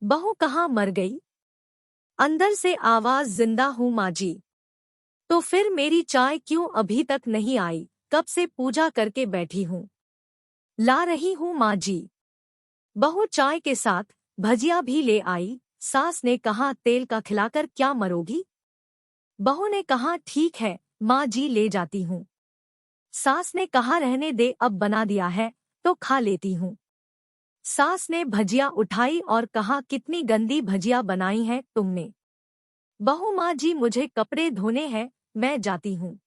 बहू कहाँ मर गई? अंदर से आवाज, जिंदा हूँ माँ जी। तो फिर मेरी चाय क्यों अभी तक नहीं आई? कब से पूजा करके बैठी हूँ। ला रही हूँ माँ जी। बहू चाय के साथ भजिया भी ले आई। सास ने कहा, तेल का खिलाकर क्या मरोगी? बहू ने कहा, ठीक है माँ जी, ले जाती हूँ। सास ने कहा, रहने दे, अब बना दिया है तो खा लेती हूँ। सास ने भजिया उठाई और कहा, कितनी गंदी भजिया बनाई है तुमने। बहू, माँ जी मुझे कपड़े धोने हैं, मैं जाती हूँ।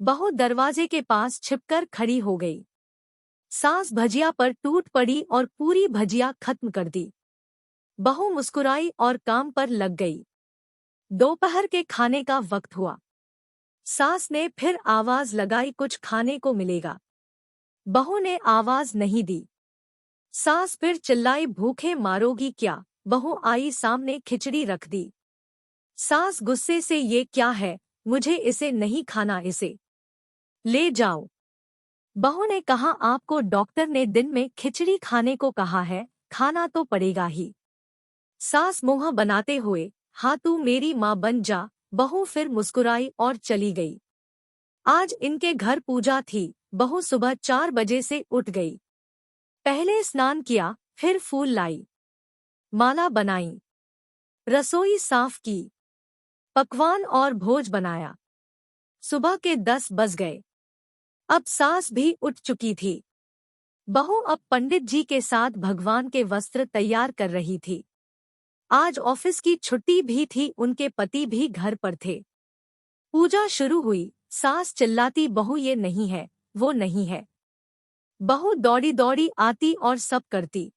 बहू दरवाजे के पास छिपकर खड़ी हो गई। सास भजिया पर टूट पड़ी और पूरी भजिया खत्म कर दी। बहू मुस्कुराई और काम पर लग गई। दोपहर के खाने का वक्त हुआ। सास ने फिर आवाज लगाई, कुछ खाने को मिलेगा? बहू ने आवाज नहीं दी। सास फिर चिल्लाई, भूखे मारोगी क्या? बहू आई सामने, खिचड़ी रख दी। सास गुस्से से, ये क्या है? मुझे इसे नहीं खाना, इसे ले जाओ। बहू ने कहा, आपको डॉक्टर ने दिन में खिचड़ी खाने को कहा है, खाना तो पड़ेगा ही। सास मुंह बनाते हुए, हाँ तू मेरी माँ बन जा। बहू फिर मुस्कुराई और चली गई। आज इनके घर पूजा थी। बहू सुबह 4 बजे से उठ गई। पहले स्नान किया, फिर फूल लाई, माला बनाई, रसोई साफ की, पकवान और भोज बनाया। सुबह के 10 बज गए। अब सास भी उठ चुकी थी। बहू अब पंडित जी के साथ भगवान के वस्त्र तैयार कर रही थी। आज ऑफिस की छुट्टी भी थी, उनके पति भी घर पर थे। पूजा शुरू हुई। सास चिल्लाती, बहू ये नहीं है, वो नहीं है। बहू दौड़ी दौड़ी आती और सब करती।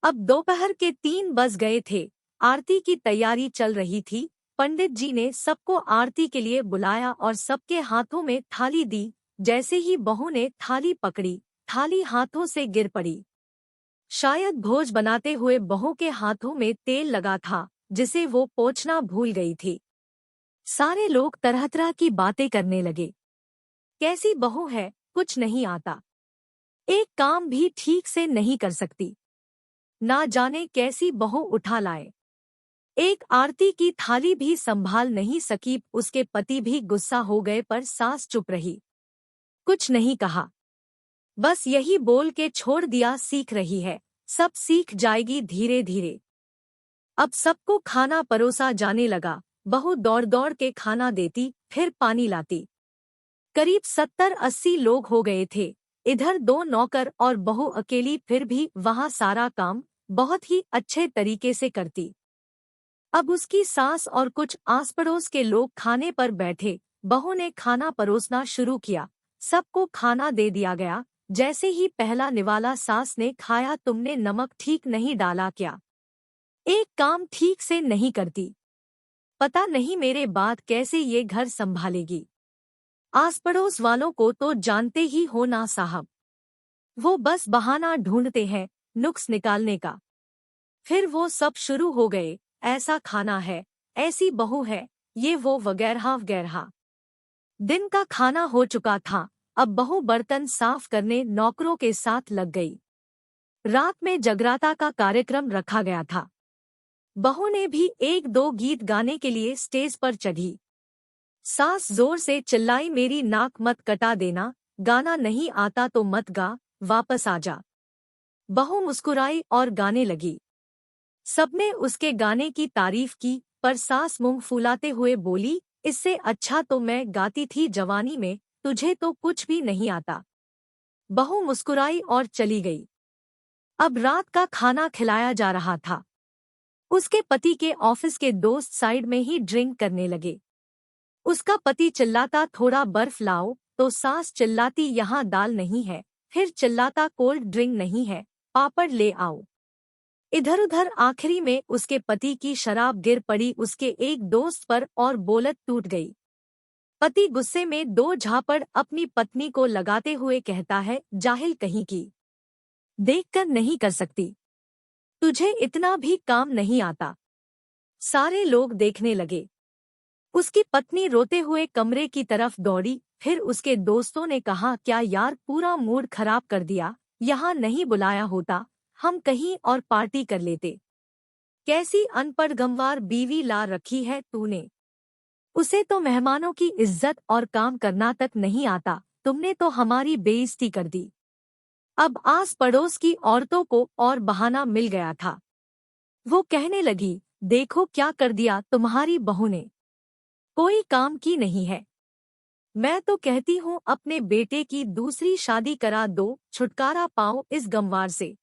अब दोपहर के 3 बज गए थे। आरती की तैयारी चल रही थी। पंडित जी ने सबको आरती के लिए बुलाया और सबके हाथों में थाली दी। जैसे ही बहू ने थाली पकड़ी, थाली हाथों से गिर पड़ी। शायद भोज बनाते हुए बहू के हाथों में तेल लगा था, जिसे वो पोंछना भूल गई थी। सारे लोग तरह तरह की बातें करने लगे। कैसी बहू है, कुछ नहीं आता, एक काम भी ठीक से नहीं कर सकती, ना जाने कैसी बहू उठा लाए। एक आरती की थाली भी संभाल नहीं सकी। उसके पति भी गुस्सा हो गए, पर सास चुप रही, कुछ नहीं कहा। बस यही बोल के छोड़ दिया, सीख रही है, सब सीख जाएगी धीरे धीरे। अब सबको खाना परोसा जाने लगा। बहू दौड़ दौड़ के खाना देती, फिर पानी लाती। करीब 70-80 लोग हो गए थे। इधर 2 नौकर और बहू अकेली, फिर भी वहाँ सारा काम बहुत ही अच्छे तरीके से करती। अब उसकी सास और कुछ आस पड़ोस के लोग खाने पर बैठे। बहू ने खाना परोसना शुरू किया। सबको खाना दे दिया गया। जैसे ही पहला निवाला सास ने खाया, तुमने नमक ठीक नहीं डाला क्या? एक काम ठीक से नहीं करती, पता नहीं मेरे बाद कैसे ये घर संभालेगी। आस पड़ोस वालों को तो जानते ही हो ना साहब, वो बस बहाना ढूंढते हैं नुक्स निकालने का। फिर वो सब शुरू हो गए, ऐसा खाना है, ऐसी बहू है, ये वो वगैरह वगैरह। दिन का खाना हो चुका था। अब बहू बर्तन साफ करने नौकरों के साथ लग गई। रात में जगराता का कार्यक्रम रखा गया था। बहू ने भी 1-2 गीत गाने के लिए स्टेज पर चढ़ी। सास जोर से चिल्लाई, मेरी नाक मत कटा देना, गाना नहीं आता तो मत गा, वापस आ जा। बहू मुस्कुराई और गाने लगी। सबने उसके गाने की तारीफ की, पर सास मुंह फुलाते हुए बोली, इससे अच्छा तो मैं गाती थी जवानी में, तुझे तो कुछ भी नहीं आता। बहू मुस्कुराई और चली गई। अब रात का खाना खिलाया जा रहा था। उसके पति के ऑफिस के दोस्त साइड में ही ड्रिंक करने लगे। उसका पति चिल्लाता, थोड़ा बर्फ लाओ, तो सास चिल्लाती, यहाँ दाल नहीं है। फिर चिल्लाता, कोल्ड ड्रिंक नहीं है, पापड़ ले आओ। इधर उधर आखिरी में उसके पति की शराब गिर पड़ी उसके एक दोस्त पर और बोलत टूट गई। पति गुस्से में 2 झापड़ अपनी पत्नी को लगाते हुए कहता है, जाहिल कहीं की, देखकर नहीं कर सकती, तुझे इतना भी काम नहीं आता। सारे लोग देखने लगे। उसकी पत्नी रोते हुए कमरे की तरफ दौड़ी। फिर उसके दोस्तों ने कहा, क्या यार, पूरा मूड खराब कर दिया, यहाँ नहीं बुलाया होता, हम कहीं और पार्टी कर लेते। कैसी अनपढ़ गंवार बीवी ला रखी है तूने। उसे तो मेहमानों की इज्जत और काम करना तक नहीं आता, तुमने तो हमारी बेइज्जती कर दी। अब आस पड़ोस की औरतों को और बहाना मिल गया था। वो कहने लगी, देखो क्या कर दिया तुम्हारी बहू ने, कोई काम की नहीं है। मैं तो कहती हूँ अपने बेटे की दूसरी शादी करा दो, छुटकारा पाओ इस गंवार से।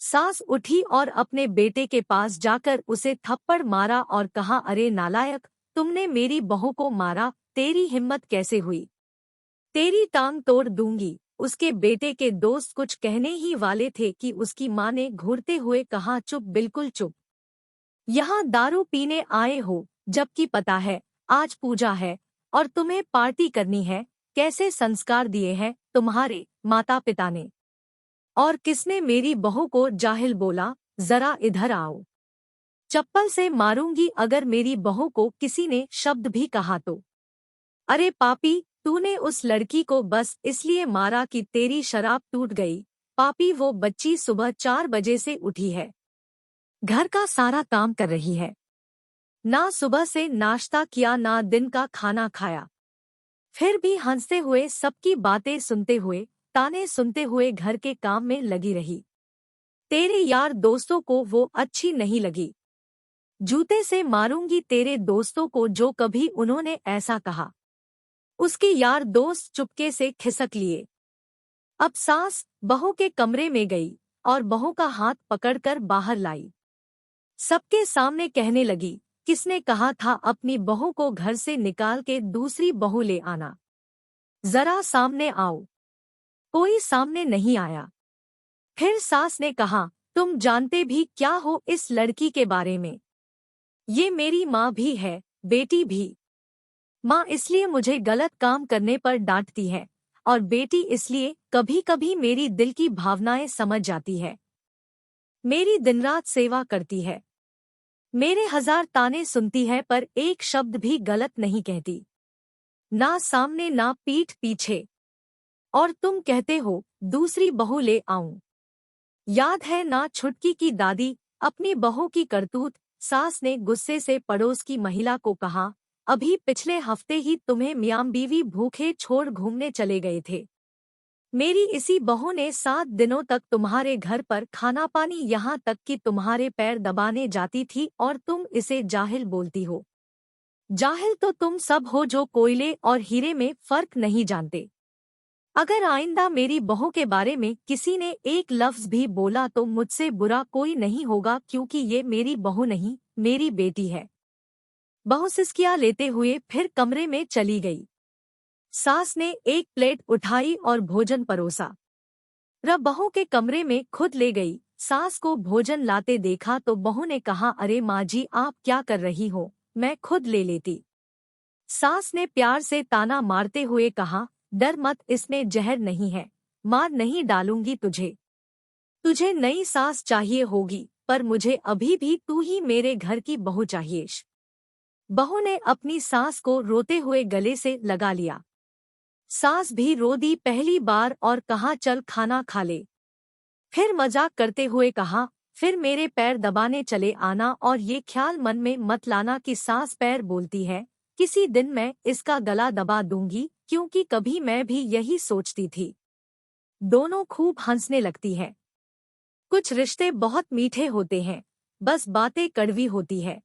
सास उठी और अपने बेटे के पास जाकर उसे थप्पड़ मारा और कहा, अरे नालायक, तुमने मेरी बहू को मारा, तेरी हिम्मत कैसे हुई, तेरी टांग तोड़ दूंगी। उसके बेटे के दोस्त कुछ कहने ही वाले थे कि उसकी माँ ने घूरते हुए कहा, चुप, बिल्कुल चुप। यहाँ दारू पीने आए हो, जबकि पता है आज पूजा है और तुम्हें पार्टी करनी है। कैसे संस्कार दिए हैं तुम्हारे माता पिता ने। और किसने मेरी बहू को जाहिल बोला, जरा इधर आओ। चप्पल से मारूंगी अगर मेरी बहू को किसी ने शब्द भी कहा तो। अरे पापी, तूने उस लड़की को बस इसलिए मारा कि तेरी शराब टूट गई। पापी, वो बच्ची सुबह 4 बजे से उठी है, घर का सारा काम कर रही है, ना सुबह से नाश्ता किया ना दिन का खाना खाया, फिर भी हंसते हुए सबकी बातें सुनते हुए, ताने सुनते हुए घर के काम में लगी रही। तेरे यार दोस्तों को वो अच्छी नहीं लगी। जूते से मारूंगी तेरे दोस्तों को जो कभी उन्होंने ऐसा कहा। उसके यार दोस्त चुपके से खिसक लिए। अब सास बहू के कमरे में गई और बहू का हाथ पकड़कर बाहर लाई। सबके सामने कहने लगी, किसने कहा था अपनी बहू को घर से निकाल के दूसरी बहू ले आना। जरा सामने आओ। कोई सामने नहीं आया। फिर सास ने कहा, तुम जानते भी क्या हो इस लड़की के बारे में। ये मेरी माँ भी है, बेटी भी। माँ इसलिए मुझे गलत काम करने पर डांटती है और बेटी इसलिए कभी कभी मेरी दिल की भावनाएं समझ जाती है। मेरी दिन रात सेवा करती है, मेरे 1000 ताने सुनती है पर एक शब्द भी गलत नहीं कहती, ना सामने ना पीठ पीछे। और तुम कहते हो दूसरी बहू ले आऊं। याद है ना छुटकी की दादी अपनी बहू की करतूत। सास ने गुस्से से पड़ोस की महिला को कहा, अभी पिछले हफ्ते ही तुम्हें मियां बीवी भूखे छोड़ घूमने चले गए थे। मेरी इसी बहू ने 7 दिनों तक तुम्हारे घर पर खाना पानी, यहाँ तक कि तुम्हारे पैर दबाने जाती थी और तुम इसे जाहिल बोलती हो। जाहिल तो तुम सब हो जो कोयले और हीरे में फर्क नहीं जानते। अगर आइंदा मेरी बहू के बारे में किसी ने एक लफ्ज भी बोला तो मुझसे बुरा कोई नहीं होगा, क्योंकि ये मेरी बहू नहीं, मेरी बेटी है। बहू सिसकियां लेते हुए फिर कमरे में चली गई। सास ने एक प्लेट उठाई और भोजन परोसा। बहू के कमरे में खुद ले गई। सास को भोजन लाते देखा तो बहू ने कहा, अरे माँ जी, आप क्या कर रही हो, मैं खुद ले लेती। सास ने प्यार से ताना मारते हुए कहा, डर मत, इसमें जहर नहीं है, मार नहीं डालूंगी तुझे। तुझे नई सास चाहिए होगी पर मुझे अभी भी तू ही मेरे घर की बहू चाहिए। बहू ने अपनी सास को रोते हुए गले से लगा लिया। सास भी रो दी पहली बार और कहा, चल खाना खा ले। फिर मजाक करते हुए कहा, फिर मेरे पैर दबाने चले आना और ये ख्याल मन में मत लाना कि सास पैर बोलती है, किसी दिन मैं इसका गला दबा दूंगी, क्योंकि कभी मैं भी यही सोचती थी। दोनों खूब हंसने लगती है। कुछ रिश्ते बहुत मीठे होते हैं, बस बातें कड़वी होती है।